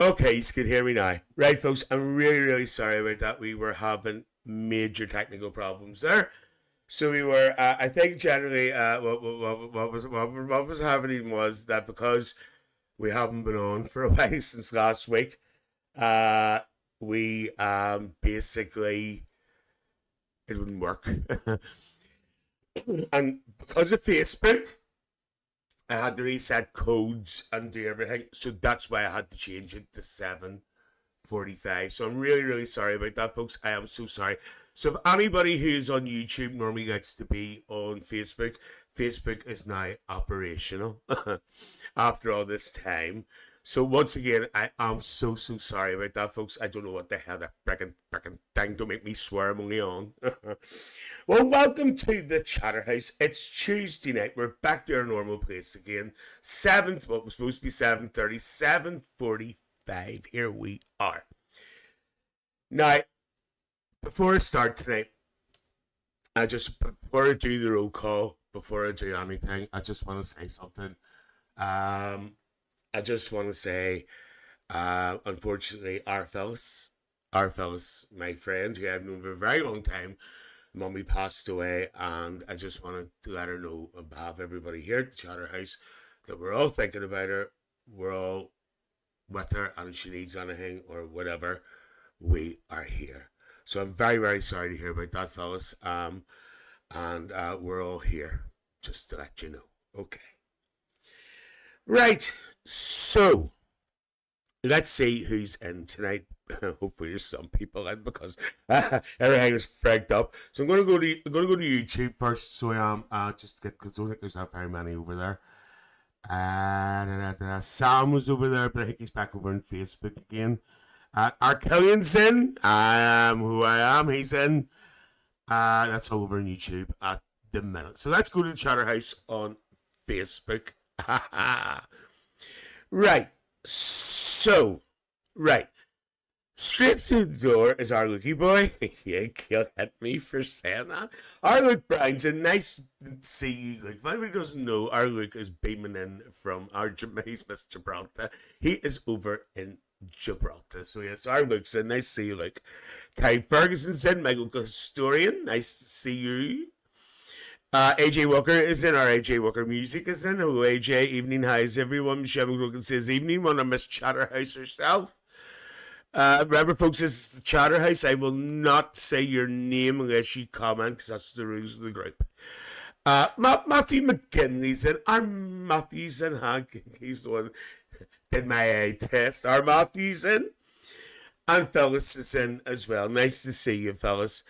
Okay, you can hear me now. Right, folks, I'm really, really sorry about that. We were having major technical problems there. So we were, I think generally, what was happening was that because we haven't been on for a while since last week, uh, we basically, it wouldn't work. And because of Facebook, I had to reset codes and do everything. So that's why I had to change it to 7:45. So I'm really, really sorry about that, folks. I am so sorry. So if anybody who's on YouTube normally gets to be on Facebook, Facebook is now operational after all this time. So once again, I am so sorry about that, folks. I don't know what the hell that frickin' thing. Don't make me swear. I'm only on. Well, welcome to the Chatterhouse. It's Tuesday night. We're back to our normal place again. What was supposed to be 7:30, 7:45. Here we are. Now, before I start tonight, before I do the roll call, before I do anything, I just want to say something. I just want to say, unfortunately, our fellas, my friend who I've known for a very long time, Mummy passed away, and I just wanted to let her know on behalf of everybody here at the Chatterhouse that we're all thinking about her, we're all with her, and if she needs anything or whatever, we are here. So I'm very, very sorry to hear about that, fellas. And we're all here, just to let you know. Okay. Right. So let's see who's in tonight. Hopefully there's some people in because everything is freaked up. So I'm gonna go to YouTube first. So I am just get because I don't think there's not very many over there. Sam was over there, but I think he's back over on Facebook again. Arkillian's in. I am who I am. He's in. That's all over on YouTube at the minute. So let's go to the Chatterhouse on Facebook. Right. So, right. Straight through the door is our Lukey boy. Yeah, he'll hit me for saying that. Our Luke Brownson, nice to see you, Luke. If anybody doesn't know, our Luke is beaming in from he's Miss Gibraltar. He is over in Gibraltar. So yes, our Luke's in. Nice to see you, Luke. Kai Ferguson's in. Michael Historian, nice to see you. AJ Walker is in. Our AJ Walker music is in. Hello, AJ. Evening. Hi's everyone. Michelle McGrogan says evening. One of Miss Chatterhouse herself. Remember, folks, this is the Chatterhouse. I will not say your name unless you comment, because that's the rules of the group. Matthew McKinley's in. Our Matthew's in. He's the one did my eye test. Our Matthew's in. And Phyllis is in as well. Nice to see you, Phyllis.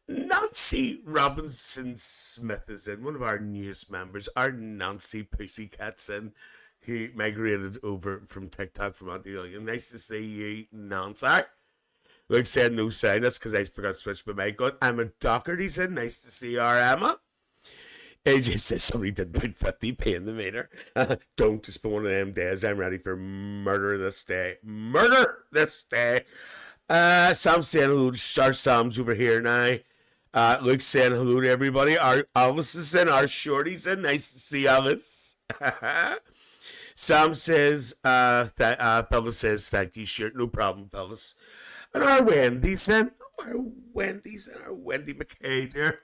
Nancy Robinson Smith is in. One of our newest members. Our Nancy Pussycat's in. Who migrated over from TikTok from Auntie. Nice to see you, Nancy. Like said, no sign. That's because I forgot to switch my mic on. Emma Doherty's in. Nice to see our Emma. AJ says somebody did about 50p in the meter. Don't just be one of them days. I'm ready for murder this day. Murder this day. Sam's saying hello to our Sam's over here now. Luke's saying hello to everybody. Our Alice is in. Our Shorty's in. Nice to see Alice. Sam says, Phyllis says, thank you, Stuart. No problem, Phyllis. And our Wendy's in. Our Wendy's in. Our Wendy McKay here.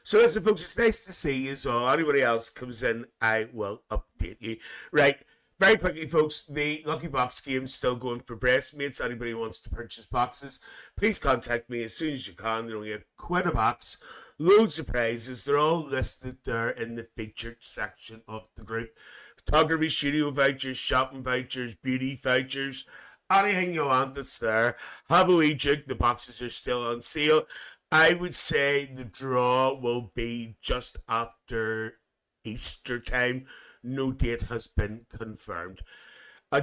So listen, folks, it's nice to see you. So anybody else comes in, I will update you. Right. Very quickly, folks, the Lucky Box game is still going for breastmates. Anybody who wants to purchase boxes, please contact me as soon as you can. They're only a quid a box. Loads of prizes. They're all listed there in the featured section of the group. Photography studio vouchers, shopping vouchers, beauty vouchers, anything you want that's there. Have a wee jig. The boxes are still on sale. I would say the draw will be just after Easter time. No date has been confirmed.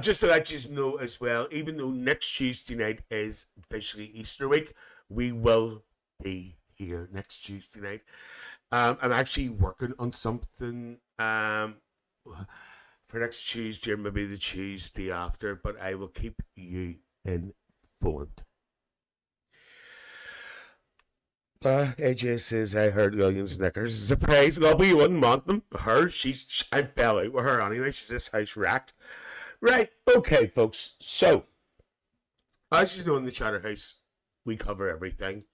Just to let you know as well, even though next Tuesday night is officially Easter week, we will be here next Tuesday night. I'm actually working on something for next Tuesday or maybe the Tuesday after, but I will keep you informed. AJ says, I heard Williams Knickers. Surprise. Well, we wouldn't want them. I fell out with her anyway. She's this house wrecked. Right, okay, folks. So, as you know, in the Chatterhouse, we cover everything.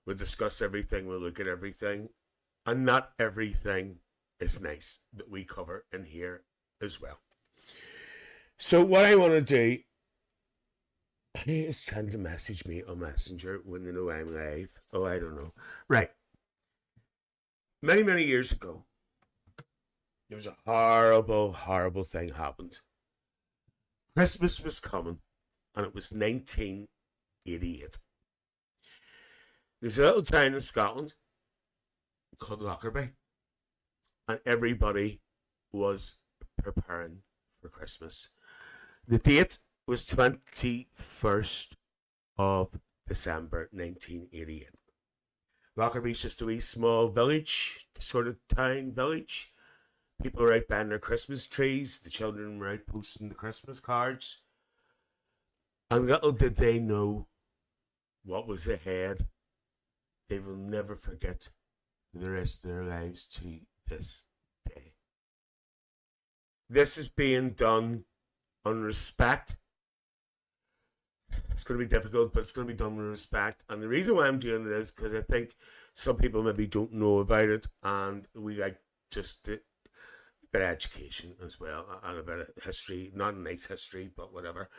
We discuss everything. We look at everything. And not everything is nice that we cover in here as well. So, what I want to do is trying to message me on Messenger when they know I'm live. Oh, I don't know. Right. Many, many years ago, there was a horrible, horrible thing happened. Christmas was coming, and it was 1988. There's a little town in Scotland called Lockerbie, and everybody was preparing for Christmas. The date was 21st of December 1988. Lockerbie's just a wee small village, sort of town village. People were out buying their Christmas trees. The children were out posting the Christmas cards. And little did they know what was ahead. They will never forget for the rest of their lives to this day. This is being done on respect. It's going to be difficult, but it's going to be done with respect. And the reason why I'm doing it is because I think some people maybe don't know about it, and we like just a bit of education as well, and a bit of history. Not a nice history, but whatever.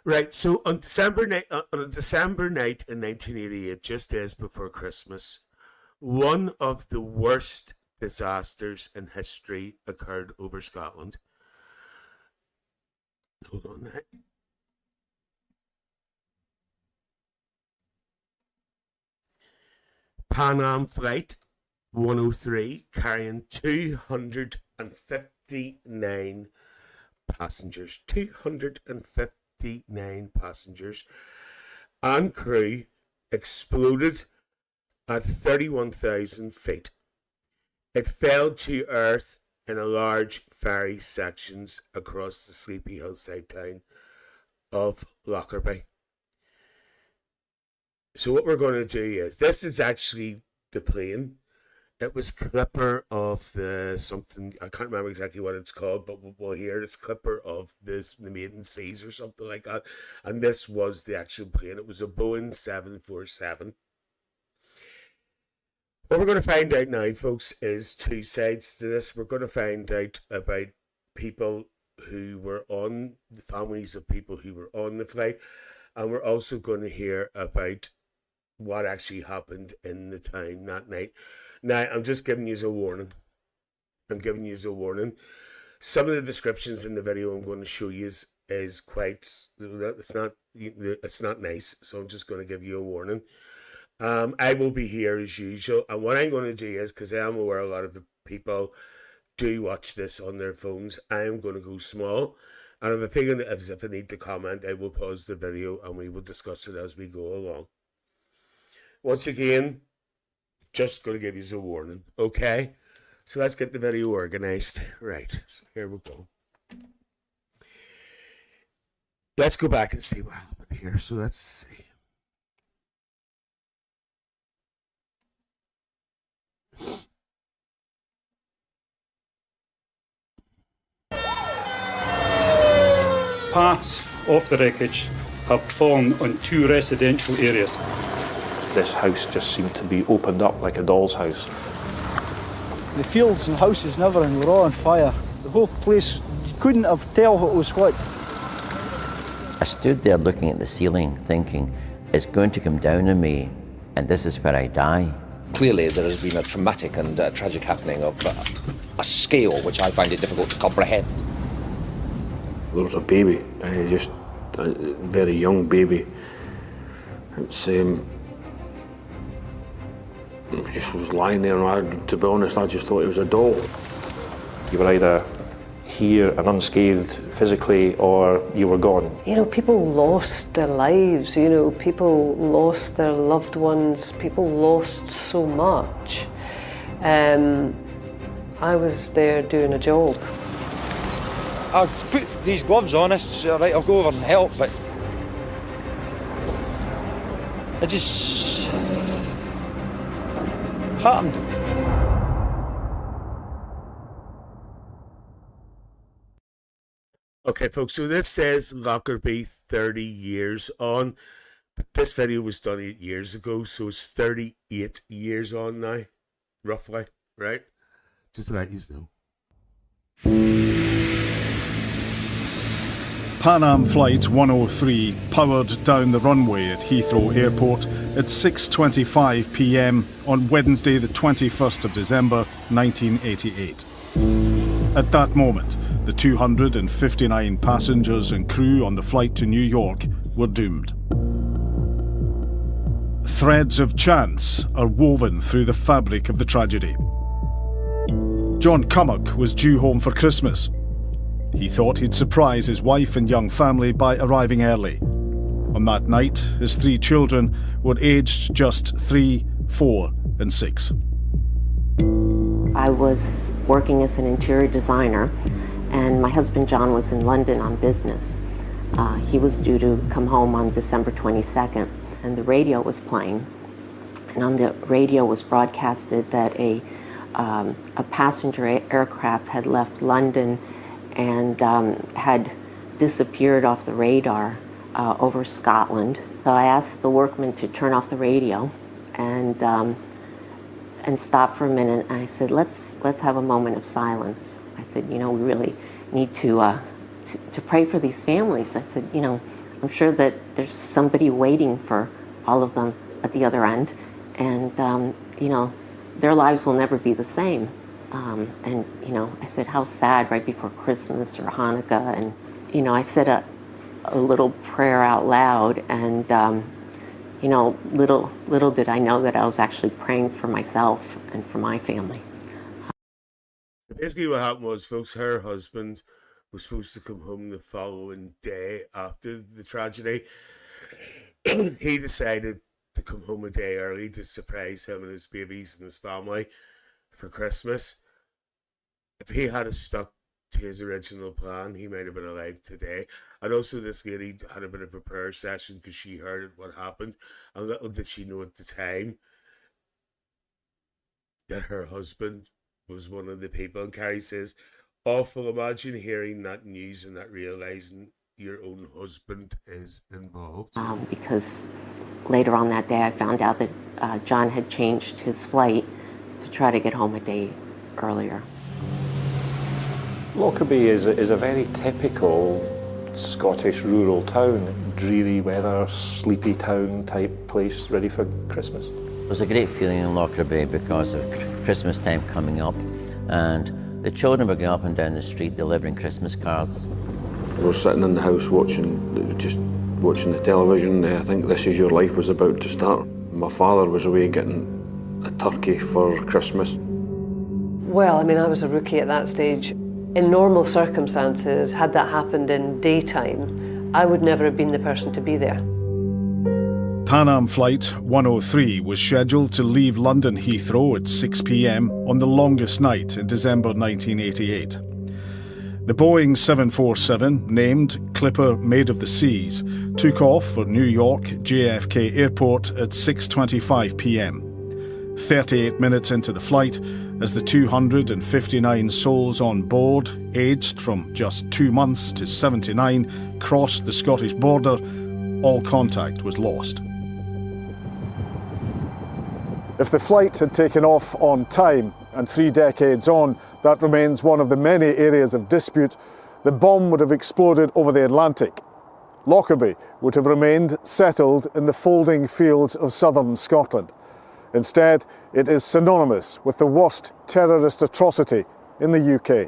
Right, so on December night in 1988, just days before Christmas, one of the worst disasters in history occurred over Scotland. Hold on a minute. Pan Am Flight 103 carrying 259 passengers. 259 passengers and crew exploded at 31,000 feet. It fell to earth in a large ferry sections across the sleepy hillside town of Lockerbie. So what we're going to do is, this is actually the plane. It was Clipper of the something, I can't remember exactly what it's called, but we'll hear it's Clipper of the Maiden Seas or something like that. And this was the actual plane. It was a Boeing 747. What we're going to find out now, folks, is two sides to this. We're going to find out about people who were on, the families of people who were on the flight. And we're also going to hear about what actually happened in the town that night. Now, I'm just giving you a warning. Some of the descriptions in the video I'm going to show you is quite, it's not nice. So I'm just going to give you a warning. I will be here as usual. And what I'm going to do is, because I am aware a lot of the people do watch this on their phones, I am going to go small. And if I feel as if I need to comment, I will pause the video and we will discuss it as we go along. Once again, just going to give you a warning, okay? So let's get the video organized. Right, so here we go. Let's go back and see what happened here. So let's see. Parts of the wreckage have fallen on 2 residential areas. This house just seemed to be opened up like a doll's house. The fields and houses and everything were all on fire. The whole place, you couldn't have tell what was what. I stood there looking at the ceiling thinking, it's going to come down on me and this is where I die. Clearly there has been a traumatic and tragic happening of a scale which I find it difficult to comprehend. There was a baby, just a very young baby. It's just was lying there, and to be honest, I just thought it was a doll. You were either here and unscathed physically, or you were gone. You know, people lost their lives, you know, people lost their loved ones, people lost so much. I was there doing a job. I've put these gloves on, so right, I'll go over and help, but it just happened. Okay, folks, so this says Lockerbie 30 years on, but this video was done 8 years ago, so it's 38 years on now, roughly, right? Just to let you know. Pan Am Flight 103 powered down the runway at Heathrow Airport at 6:25 p.m. on Wednesday the 21st of December 1988. At that moment, the 259 passengers and crew on the flight to New York were doomed. Threads of chance are woven through the fabric of the tragedy. John Cummock was due home for Christmas. He thought he'd surprise his wife and young family by arriving early. On that night, his 3 children were aged just 3, 4 and 6. I was working as an interior designer, and my husband John was in London on business. He was due to come home on December 22nd, and the radio was playing. And on the radio was broadcasted that a passenger aircraft had left London and had disappeared off the radar over Scotland. So I asked the workmen to turn off the radio and stop for a minute. And I said, let's have a moment of silence. I said, we really need to pray for these families. I said, I'm sure that there's somebody waiting for all of them at the other end, and their lives will never be the same. And I said, how sad, right before Christmas or Hanukkah. And, I said a little prayer out loud, and, little did I know that I was actually praying for myself and for my family. Basically what happened was, folks, her husband was supposed to come home the following day after the tragedy. He decided to come home a day early to surprise him and his babies and his family for Christmas. If he had stuck to his original plan, he might have been alive today. And also this lady had a bit of a prayer session because she heard what happened, and little did she know at the time that her husband was one of the people. And Carrie says, awful, imagine hearing that news and not realising your own husband is involved. Because later on that day I found out that John had changed his flight to try to get home a day earlier. Lockerbie is a very typical Scottish rural town, dreary weather, sleepy town type place ready for Christmas. There was a great feeling in Lockerbie because of Christmas time coming up, and the children were going up and down the street delivering Christmas cards. We were sitting in the house watching the television. I think This Is Your Life was about to start. My father was away getting a turkey for Christmas. Well, I was a rookie at that stage. In normal circumstances, had that happened in daytime, I would never have been the person to be there. Pan Am Flight 103 was scheduled to leave London Heathrow at 6 p.m. on the longest night in December 1988. The Boeing 747, named Clipper Maid of the Seas, took off for New York JFK Airport at 6:25 p.m. 38 minutes into the flight, as the 259 souls on board, aged from just 2 months to 79, crossed the Scottish border, all contact was lost. If the flight had taken off on time, and 3 decades on, that remains one of the many areas of dispute, the bomb would have exploded over the Atlantic. Lockerbie would have remained settled in the folding fields of southern Scotland. Instead, it is synonymous with the worst terrorist atrocity in the UK.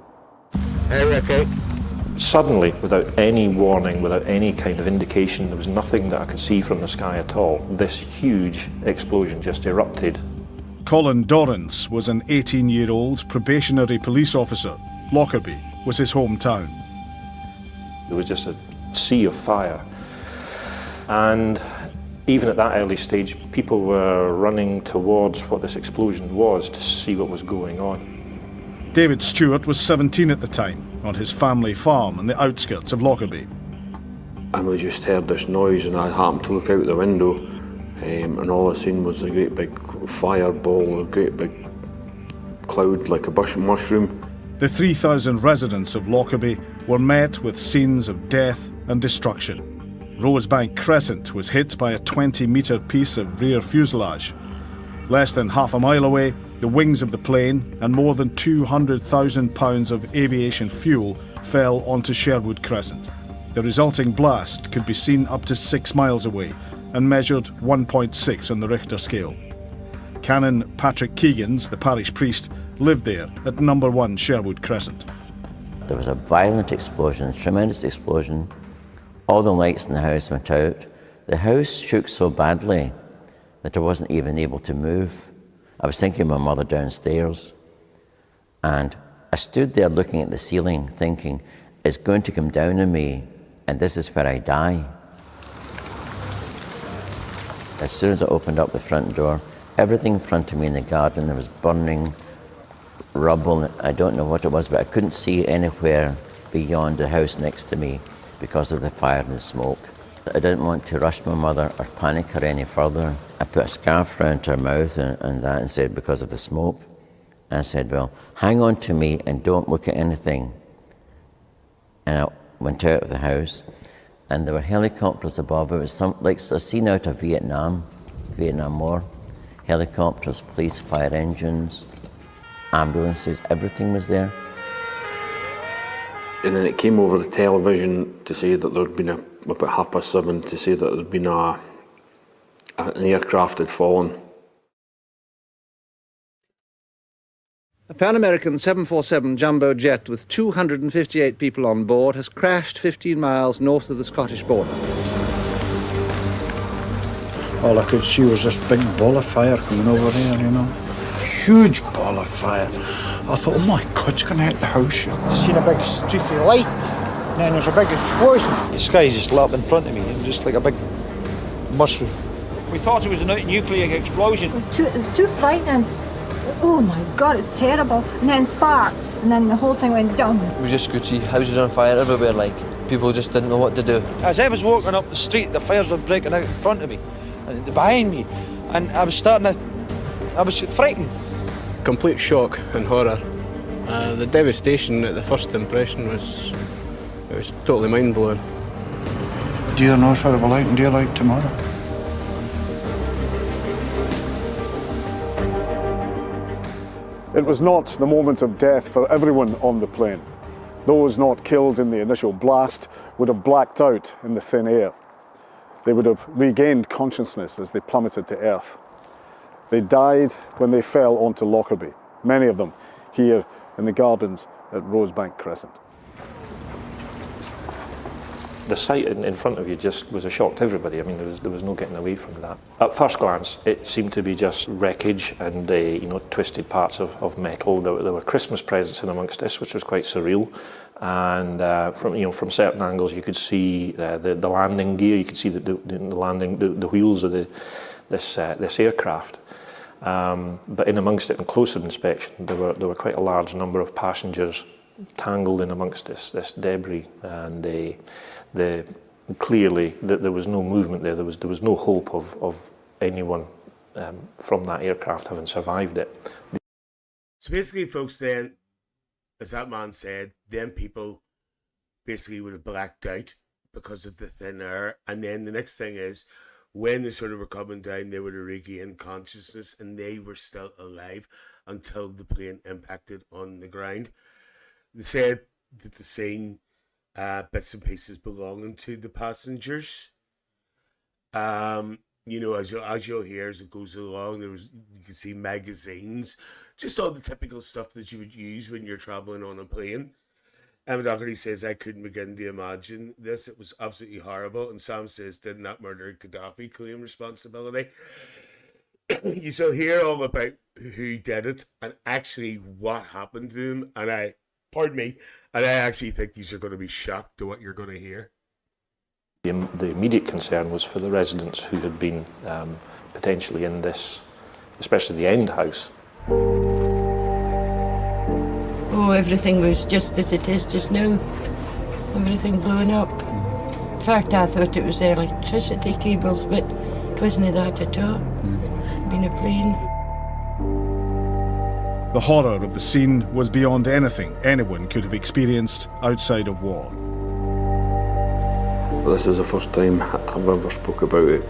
Hey, Ricky. Suddenly, without any warning, without any kind of indication, there was nothing that I could see from the sky at all. This huge explosion just erupted. Colin Dorrance was an 18-year-old probationary police officer. Lockerbie was his hometown. There was just a sea of fire. And even at that early stage, people were running towards what this explosion was to see what was going on. David Stuart was 17 at the time, on his family farm in the outskirts of Lockerbie. And we just heard this noise, and I happened to look out the window, and all I seen was a great big fireball, a great big cloud like a bush mushroom. The 3,000 residents of Lockerbie were met with scenes of death and destruction. Rosebank Crescent was hit by a 20-metre piece of rear fuselage. Less than half a mile away, the wings of the plane and more than 200,000 pounds of aviation fuel fell onto Sherwood Crescent. The resulting blast could be seen up to 6 miles away and measured 1.6 on the Richter scale. Canon Patrick Keegans, the parish priest, lived there at number 1 Sherwood Crescent. There was a violent explosion, a tremendous explosion. All the lights in the house went out. The house shook so badly that I wasn't even able to move. I was thinking of my mother downstairs, and I stood there looking at the ceiling thinking, it's going to come down on me, and this is where I die. As soon as I opened up the front door, everything in front of me in the garden, there was burning rubble. I don't know what it was, but I couldn't see anywhere beyond the house next to me because of the fire and the smoke. I didn't want to rush my mother or panic her any further. I put a scarf around her mouth and that and said, because of the smoke. And I said, well, hang on to me and don't look at anything. And I went out of the house, and there were helicopters above. It was like a scene out of Vietnam War. Helicopters, police, fire engines, ambulances, everything was there. And then it came over the television to say that there'd been about 7:30 to say that there'd been an aircraft had fallen. A Pan American 747 jumbo jet with 258 people on board has crashed 15 miles north of the Scottish border. All I could see was this big ball of fire coming over there, you know. Huge ball of fire. I thought, oh my God, it's going to hit the house. I seen a big streaky light, and then there's a big explosion. The sky just lit up in front of me, and just like a big mushroom. We thought it was a nuclear explosion. It was too frightening. Oh my God, it's terrible. And then sparks, and then the whole thing went down. We just could see houses on fire everywhere, like people just didn't know what to do. As I was walking up the street, the fires were breaking out in front of me, and behind me, and I was frightened. Complete shock and horror. The devastation at the first impression was totally mind-blowing. Dear knows what it will like in daylight tomorrow. It was not the moment of death for everyone on the plane. Those not killed in the initial blast would have blacked out in the thin air. They would have regained consciousness as they plummeted to earth. They died when they fell onto Lockerbie, many of them here in the gardens at Rosebank Crescent. The sight in front of you just was a shock to everybody. I mean, there was no getting away from that. At first glance, it seemed to be just wreckage and twisted parts of metal. There were Christmas presents in amongst this, which was quite surreal. And from certain angles, you could see the landing gear. You could see the wheels of this aircraft. But in amongst it, in closer inspection, there were quite a large number of passengers tangled in amongst this debris, and clearly there was no movement there. There was no hope of anyone from that aircraft having survived it. So basically, folks, then, as that man said, then people basically would have blacked out because of the thin air, and then the next thing is, when they sort of were coming down, they would have regained consciousness, and they were still alive until the plane impacted on the ground. They said that the scene bits and pieces belonging to the passengers. As you'll hear as it goes along, you can see magazines, just all the typical stuff that you would use when you're traveling on a plane. Emma Doherty says, I couldn't begin to imagine this. It was absolutely horrible. And Sam says, didn't that murderer Gaddafi claim responsibility? You shall hear all about who did it and actually what happened to him. And I actually think these are going to be shocked to what you're going to hear. The immediate concern was for the residents who had been potentially in this, especially the end house. Oh, everything was just as it is just now. Everything blowing up. In fact, I thought it was electricity cables, but it wasn't that at all. It'd been a plane. The horror of the scene was beyond anything anyone could have experienced outside of war. This is the first time I've ever spoke about it.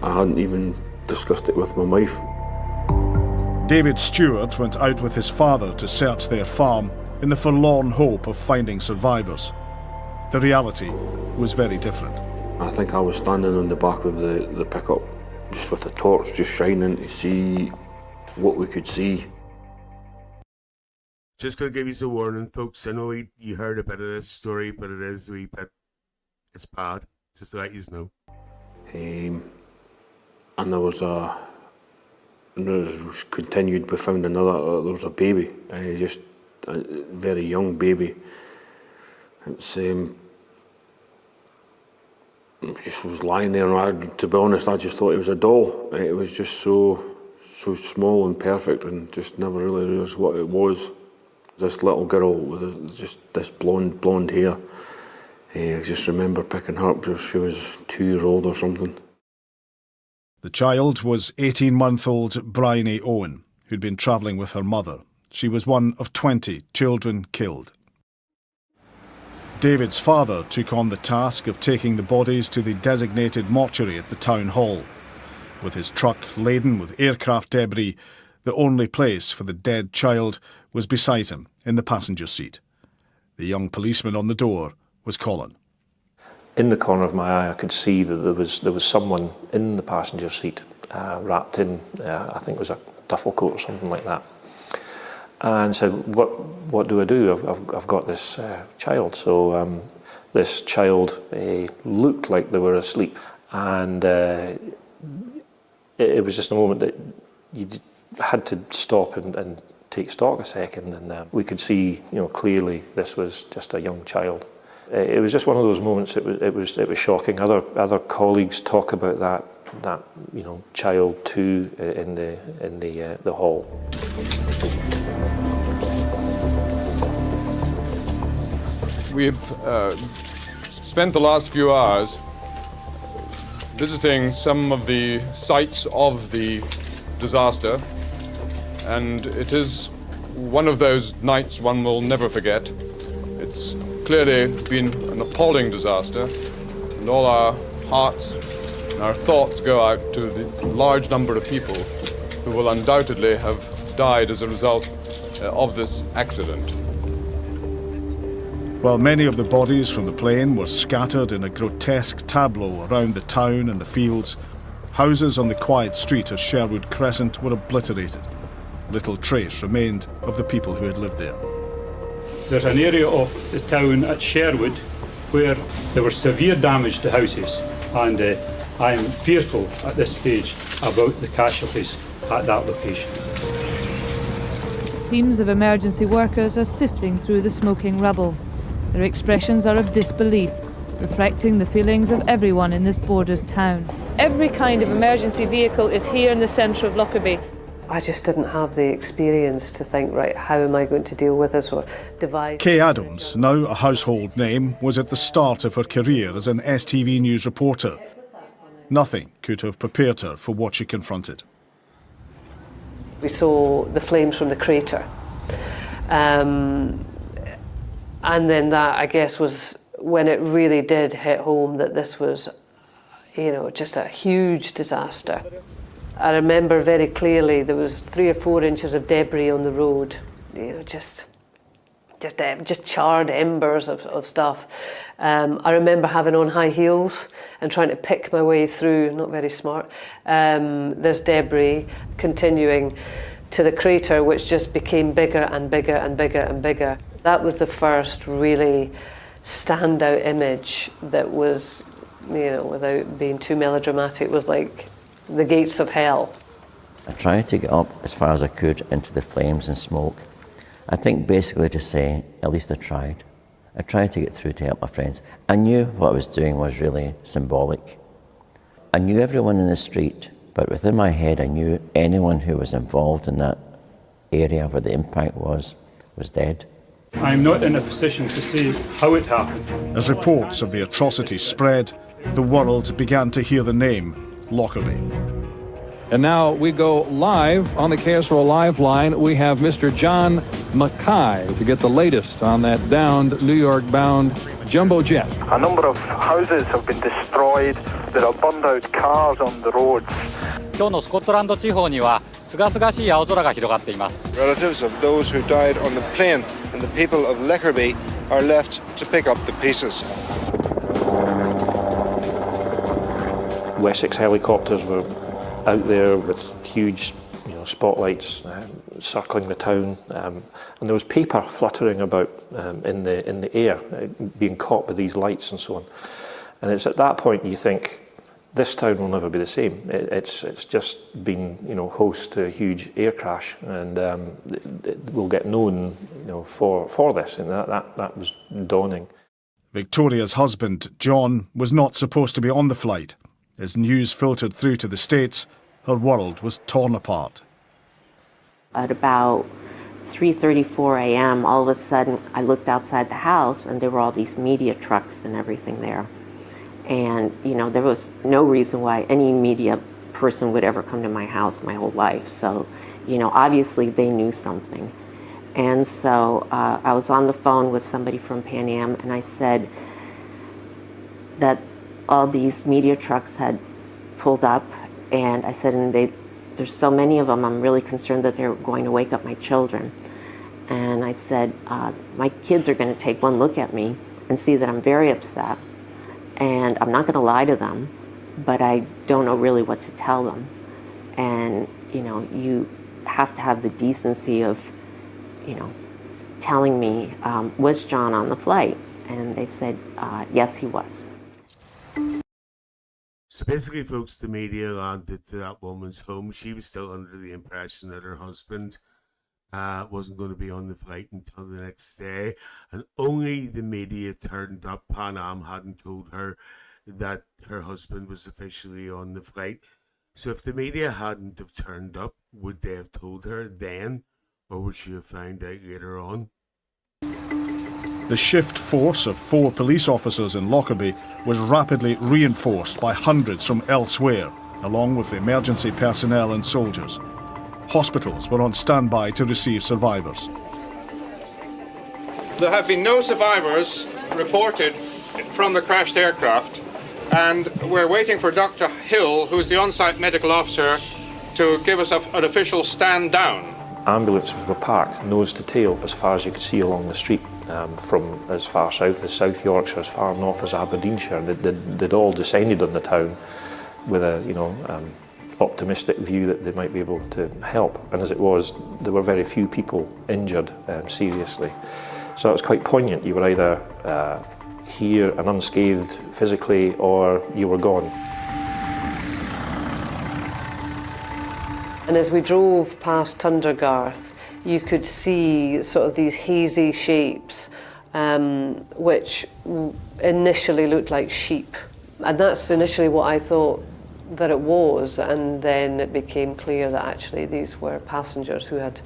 I hadn't even discussed it with my wife. David Stuart went out with his father to search their farm in the forlorn hope of finding survivors. The reality was very different. I think I was standing on the back of the pickup, just with the torch just shining to see what we could see. Just going to give you a warning, folks. I know you heard a bit of this story, but it is a wee bit, it's bad, just to let you know. And there was continued, we found another, there was a baby, just a very young baby. It's just was lying there, and to be honest, I just thought it was a doll. It was just so small and perfect, and just never really realised what it was. This little girl with just this blonde hair. I just remember picking her up because she was 2 years old or something. The child was 18-month-old Bryony Owen, who'd been travelling with her mother. She was one of 20 children killed. David's father took on the task of taking the bodies to the designated mortuary at the town hall. With his truck laden with aircraft debris, the only place for the dead child was beside him in the passenger seat. The young policeman on the door was Colin. In the corner of my eye, I could see that there was someone in the passenger seat, wrapped in, I think it was a duffel coat or something like that. And said, "What do I do? I've got this child." So this child looked like they were asleep, and it was just a moment that you had to stop and take stock a second, and we could see, clearly this was just a young child. It was just one of those moments. It was shocking. Other colleagues talk about that child too in the hall. We've spent the last few hours visiting some of the sites of the disaster, and it is one of those nights one will never forget. It's clearly been an appalling disaster, and all our hearts and our thoughts go out to the large number of people who will undoubtedly have died as a result of this accident. While many of the bodies from the plane were scattered in a grotesque tableau around the town and the fields, houses on the quiet street of Sherwood Crescent were obliterated. Little trace remained of the people who had lived there. There's an area of the town at Sherwood where there was severe damage to houses, and I am fearful at this stage about the casualties at that location. Teams of emergency workers are sifting through the smoking rubble. Their expressions are of disbelief, reflecting the feelings of everyone in this borders town. Every kind of emergency vehicle is here in the centre of Lockerbie. I just didn't have the experience to think, right, how am I going to deal with this or devise... Kay Adams, now a household name, was at the start of her career as an STV News reporter. Nothing could have prepared her for what she confronted. We saw the flames from the crater. And then that, I guess, was when it really did hit home that this was, just a huge disaster. I remember very clearly there was 3 or 4 inches of debris on the road, just charred embers of stuff. I remember having on high heels and trying to pick my way through, not very smart, this debris, continuing to the crater, which just became bigger and bigger and bigger and bigger. That was the first really standout image that was, without being too melodramatic, was like the gates of hell. I tried to get up as far as I could into the flames and smoke. I think basically to say, at least I tried. I tried to get through to help my friends. I knew what I was doing was really symbolic. I knew everyone in the street, but within my head I knew anyone who was involved in that area where the impact was dead. I'm not in a position to say how it happened. As reports of the atrocities spread, the world began to hear the name Lockerbie. And now we go live on the KSRO Live line. We have Mr. John Mackay to get the latest on that downed New York-bound jumbo jet. A number of houses have been destroyed. There are burned out cars on the roads. 今日のスコットランド地方には清々しい青空が広がっています。 Relatives of those who died on the plane and the people of Lockerbie are left to pick up the pieces. Wessex helicopters were out there with huge, spotlights circling the town, and there was paper fluttering about in the air, being caught by these lights and so on. And it's at that point you think, this town will never be the same. It's just been host to a huge air crash, and it will get known for this, and that was dawning. Victoria's husband, John, was not supposed to be on the flight. As news filtered through to the States, her world was torn apart. At about 3:34 a.m., all of a sudden, I looked outside the house, and there were all these media trucks and everything there. And, there was no reason why any media person would ever come to my house my whole life. So, obviously they knew something. And so I was on the phone with somebody from Pan Am, and I said that all these media trucks had pulled up, and I said, and there's so many of them, I'm really concerned that they're going to wake up my children. And I said, my kids are going to take one look at me and see that I'm very upset. And I'm not going to lie to them, but I don't know really what to tell them. And, you have to have the decency of, telling me, was John on the flight? And they said, yes, he was. So basically, folks, the media landed to that woman's home. She was still under the impression that her husband wasn't going to be on the flight until the next day, and only the media turned up. Pan Am hadn't told her that her husband was officially on the flight. So if the media hadn't have turned up, would they have told her then, or would she have found out later on? The shift force of 4 police officers in Lockerbie was rapidly reinforced by hundreds from elsewhere, along with emergency personnel and soldiers. Hospitals were on standby to receive survivors. There have been no survivors reported from the crashed aircraft, and we're waiting for Dr. Hill, who's the on-site medical officer, to give us an official stand down. Ambulances were parked nose to tail as far as you could see along the street, from as far south as South Yorkshire, as far north as Aberdeenshire. They'd all descended on the town with a optimistic view that they might be able to help, and as it was, there were very few people injured seriously. So it was quite poignant. You were either here and unscathed physically, or you were gone. And as we drove past Tundergarth, you could see sort of these hazy shapes, which initially looked like sheep. And that's initially what I thought that it was, and then it became clear that actually these were passengers who had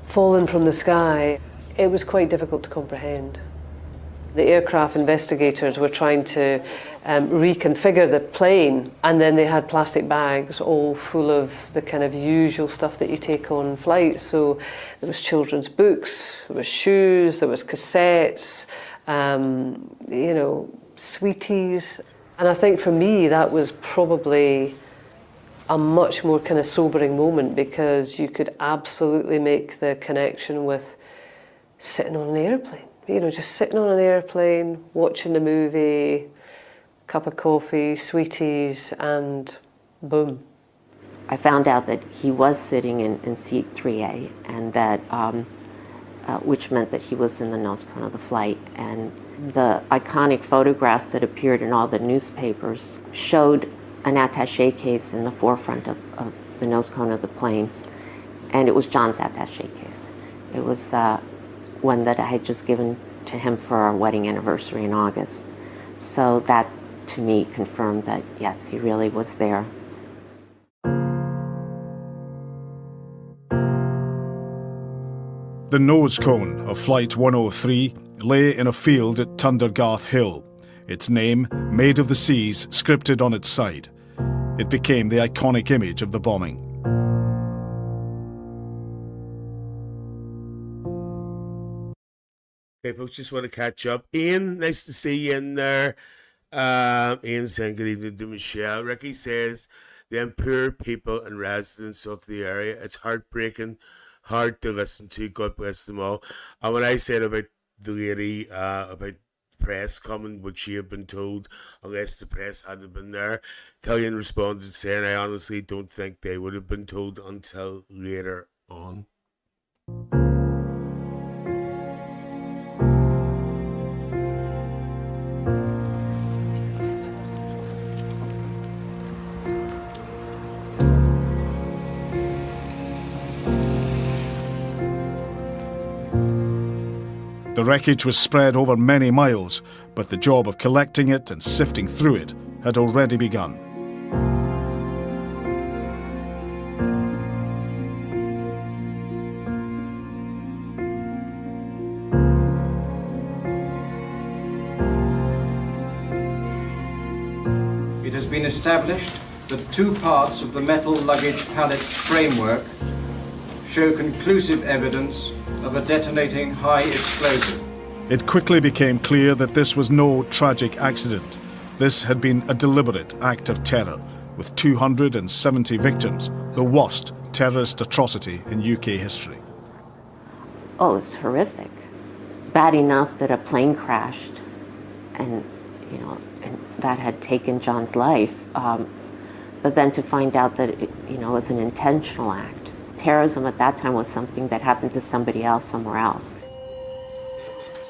fallen from the sky. It was quite difficult to comprehend. The aircraft investigators were trying to reconfigure the plane, and then they had plastic bags all full of the kind of usual stuff that you take on flights. So there was children's books, there was shoes, there was cassettes, sweeties. And I think for me that was probably a much more kind of sobering moment, because you could absolutely make the connection with sitting on an airplane. Just sitting on an airplane, watching a movie, cup of coffee, sweeties, and boom. I found out that he was sitting in seat 3A, and that, which meant that he was in the nose cone of the flight. And the iconic photograph that appeared in all the newspapers showed an attaché case in the forefront of the nose cone of the plane, and it was John's attaché case. It was one that I had just given to him for our wedding anniversary in August. So that, to me, confirmed that, yes, he really was there. The nose cone of Flight 103 lay in a field at Tundergarth Hill, its name, Maid of the Seas, scripted on its side. It became the iconic image of the bombing. Okay, folks, just want to catch up. Ian, nice to see you in there. Ian saying good evening to Michelle. Ricky says, them poor people and residents of the area, it's heartbreaking, hard to listen to. God bless them all. And when I said about the lady, about press coming, would she have been told unless the press hadn't been there? Killian responded saying, I honestly don't think they would have been told until later on. The wreckage was spread over many miles, but the job of collecting it and sifting through it had already begun. It has been established that 2 parts of the metal luggage pallet's framework show conclusive evidence of a detonating high explosive. It quickly became clear that this was no tragic accident. This had been a deliberate act of terror, with 270 victims, the worst terrorist atrocity in UK history. Oh, it's horrific. Bad enough that a plane crashed and, and that had taken John's life. But then to find out that it, was an intentional act. Terrorism at that time was something that happened to somebody else somewhere else.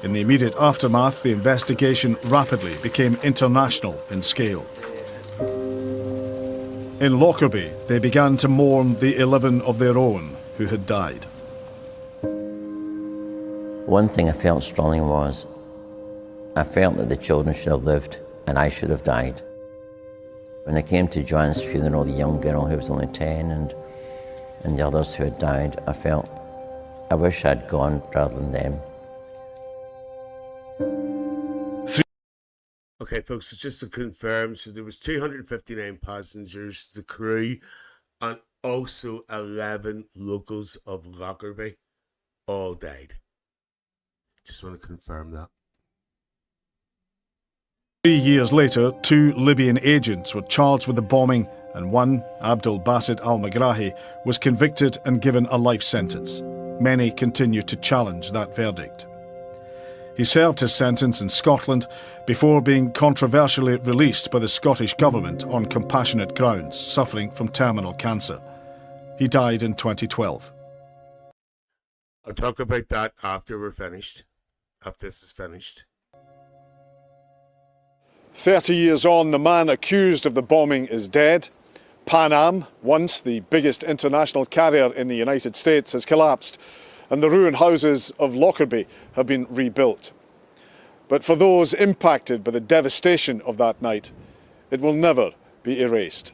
In the immediate aftermath, the investigation rapidly became international in scale. In Lockerbie, they began to mourn the 11 of their own who had died. One thing I felt strongly was, I felt that the children should have lived and I should have died. When it came to John's funeral, the young girl who was only 10 and the others who had died, I felt, I wish I'd gone rather than them. Okay, folks, so just to confirm, so there was 259 passengers, the crew, and also 11 locals of Lockerbie all died. Just want to confirm that. 3 years later, 2 Libyan agents were charged with the bombing, and one, Abdul Basit al-Megrahi, was convicted and given a life sentence. Many continue to challenge that verdict. He served his sentence in Scotland before being controversially released by the Scottish Government on compassionate grounds, suffering from terminal cancer. He died in 2012. I'll talk about that after we're finished, after this is finished. 30 years on, the man accused of the bombing is dead. Pan Am, once the biggest international carrier in the United States, has collapsed, and the ruined houses of Lockerbie have been rebuilt. But for those impacted by the devastation of that night, it will never be erased.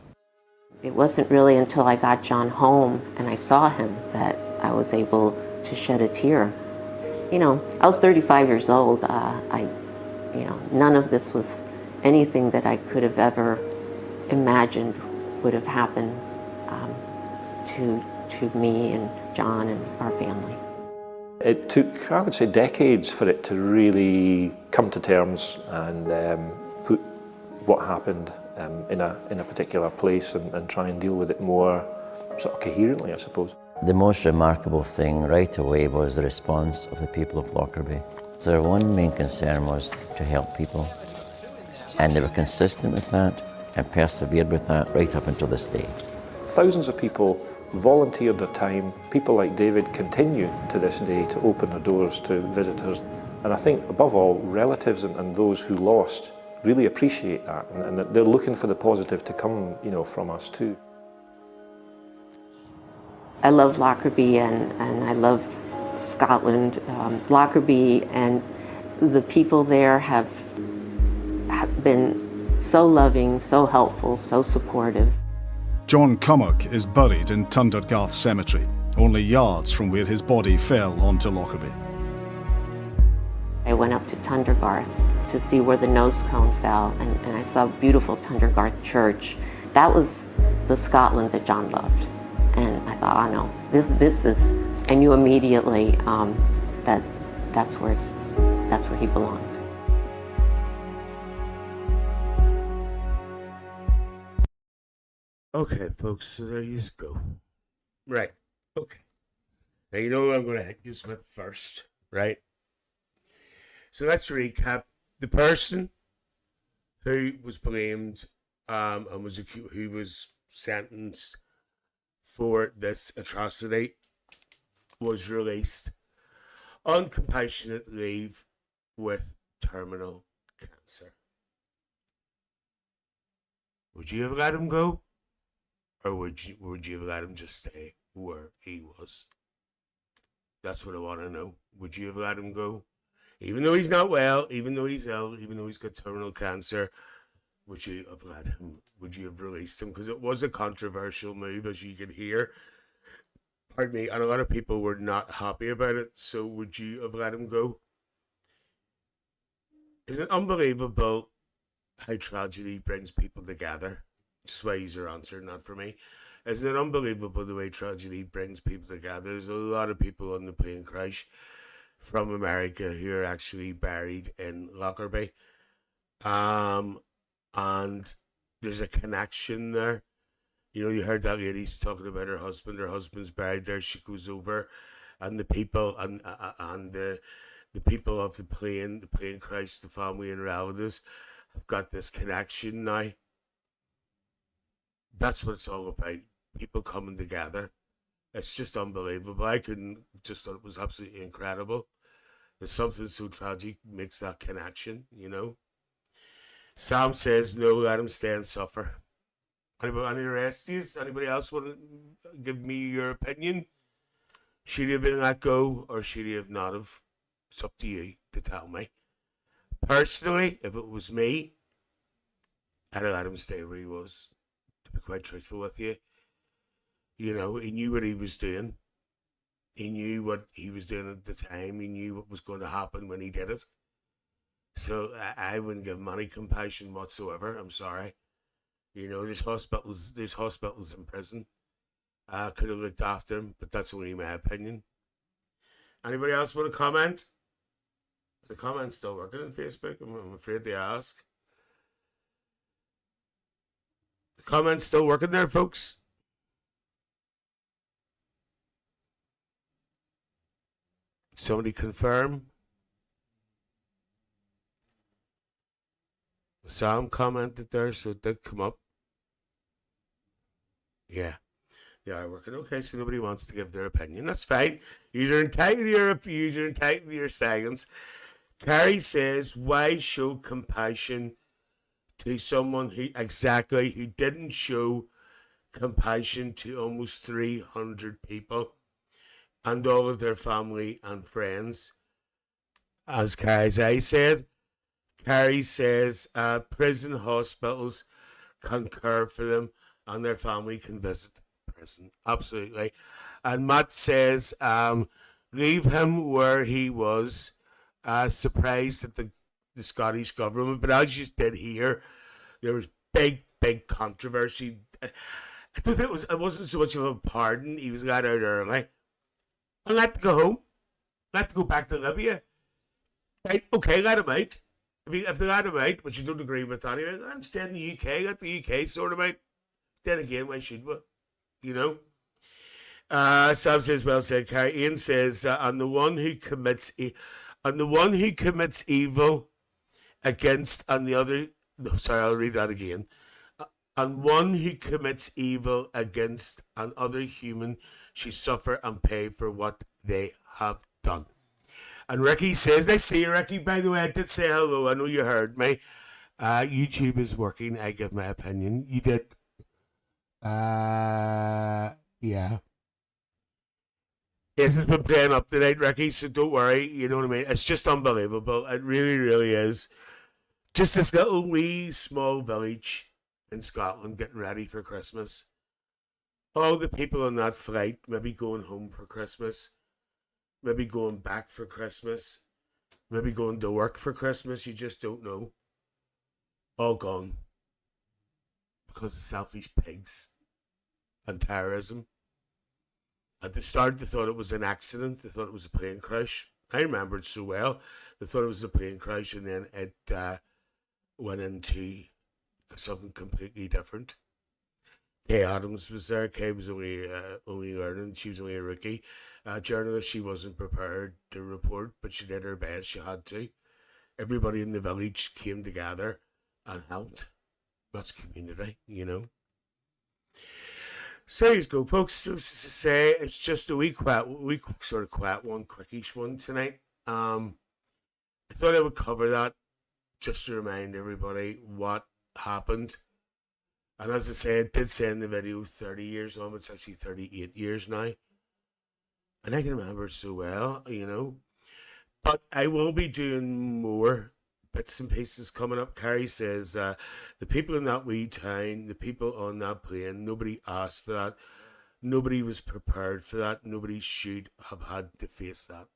It wasn't really until I got John home and I saw him that I was able to shed a tear. I was 35 years old. None of this was anything that I could have ever imagined would have happened to me and John and our family. It took, I would say, decades for it to really come to terms and put what happened in a particular place and try and deal with it more sort of coherently, I suppose. The most remarkable thing right away was the response of the people of Lockerbie. So their one main concern was to help people, and they were consistent with that and persevered with that right up until this day. Thousands of people volunteered their time. People like David continue to this day to open their doors to visitors. And I think, above all, relatives and those who lost really appreciate that, and they're looking for the positive to come, from us too. I love Lockerbie and I love Scotland. Lockerbie and the people there have been so loving, so helpful, so supportive. John Cummock is buried in Tundergarth Cemetery, only yards from where his body fell onto Lockerbie. I went up to Tundergarth to see where the nose cone fell, and I saw beautiful Tundergarth Church, That was the Scotland that John loved. And I thought, I know, this is, I knew immediately that's where he belonged. Okay, folks, so there you go. Right, okay. Now you know what I'm going to hit you with first, right? So let's recap. The person who was blamed and who was sentenced for this atrocity was released on compassionate leave with terminal cancer. Would you have let him go? Or would you have let him just stay where he was? That's what I want to know. Would you have let him go? Even though he's not well, even though he's ill, even though he's got terminal cancer, would you have let him? Would you have released him? Because it was a controversial move, as you could hear. Pardon me, and a lot of people were not happy about it. So would you have let him go? Isn't it unbelievable how tragedy brings people together? Just why you're answering that for me. Isn't it unbelievable the way tragedy brings people together? There's a lot of people on the plane crash from America who are actually buried in Lockerbie. And there's a connection there. You know, you heard that lady's talking about her husband. Her husband's buried there. She goes over, and the people and the people of the plane crash, the family and relatives, have got this connection now. That's what it's all about. People coming together. It's just unbelievable. I just thought it was absolutely incredible. There's something so tragic makes that connection, you know. Sam says, no, let him stay and suffer. Any rest of you? Anybody else want to give me your opinion? Should he have been let go or should he have not have? It's up to you to tell me. Personally, if it was me, I'd have let him stay where he was. To be quite truthful with you. You know, he knew what he was doing. He knew what he was doing at the time. He knew what was going to happen when he did it. So I wouldn't give him any compassion whatsoever. I'm sorry. You know, there's hospitals in prison. I could have looked after him, but that's only my opinion. Anybody else want to comment? The comment's still working on Facebook. I'm afraid to ask. The comment's still working there, folks. Somebody confirm. Sam commented there, so it did come up. Yeah. They are working. Okay, so nobody wants to give their opinion. That's fine. You're entitled to your seconds. Carrie says, why show compassion to someone who didn't show compassion to almost 300 people and all of their family and friends? As I said, Carrie says prison hospitals can care for them and their family can visit prison. Absolutely. And Matt says, leave him where he was. Surprised at the Scottish government. But as you did hear, there was big controversy. I don't think it wasn't so much of a pardon. He was let out early. And let to go home. Let to go back to Libya. Right, okay, let him out. If they let him out, which you don't agree with anyway, I'm staying in the UK, let the UK sort him out. Then again, why should we? You know? Sam says, well said, Carrie. Ian says, and the one who commits evil against and the other, no, sorry, I'll read that again. And one who commits evil against another human should suffer and pay for what they have done. And Ricky says, I see you, Ricky. By the way, I did say hello. I know you heard me. YouTube is working. I give my opinion. You did. Yeah. This has been playing up tonight, Ricky, so don't worry. You know what I mean? It's just unbelievable. It really, really is. Just this little wee small village in Scotland getting ready for Christmas. All the people on that flight maybe going home for Christmas. Maybe going back for Christmas. Maybe going to work for Christmas. You just don't know. All gone. because of selfish pigs and terrorism. At the start, they thought it was an accident. They thought it was a plane crash. I remember it so well. They thought it was a plane crash, and then it went into something completely different. Kay Adams was there. Kay was only learning. She was only a rookie journalist. She wasn't prepared to report, but she did her best. She had to. Everybody in the village came together and helped. That's community, you know. So there you go, folks. So to say, it's just a quick one, quickish one tonight. I thought I would cover that just to remind everybody what happened. And as I say, I did say in the video 30 years on, but it's actually 38 years now. And I can remember it so well, you know. But I will be doing more bits and pieces coming up. Carrie says, the people in that wee town, the people on that plane, nobody asked for that. Nobody was prepared for that. Nobody should have had to face that.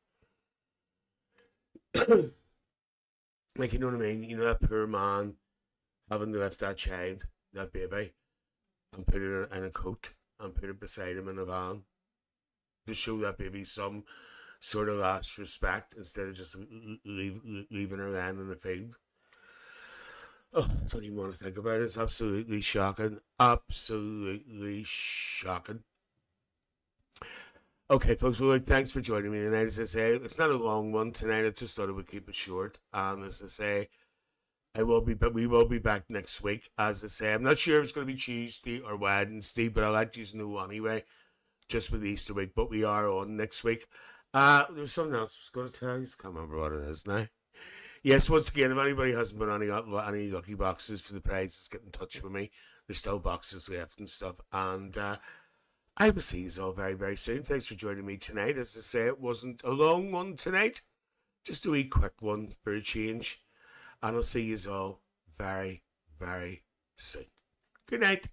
Like, you know what I mean? You know, that poor man having to lift that child, that baby, and put it in a coat and put it beside him in a van to show that baby some sort of last respect instead of just leaving her land in the field. Oh, I don't even want to think about it. It's absolutely shocking. Absolutely shocking. Okay, folks, well, thanks for joining me tonight. As I say, it's not a long one tonight. I just thought I would keep it short. As I say, we will be back next week. As I say, I'm not sure if it's going to be Tuesday or Wednesday, but I'll let you know anyway, just with the Easter week. But we are on next week. There was something else I was going to tell you. I can't remember what it is now. Yes, once again, if anybody hasn't been any lucky boxes for the prizes, get in touch with me. There's still boxes left and stuff. And I will see you all very, very soon. Thanks for joining me tonight. As I say, it wasn't a long one tonight. Just a wee quick one for a change. And I'll see you all very, very soon. Good night.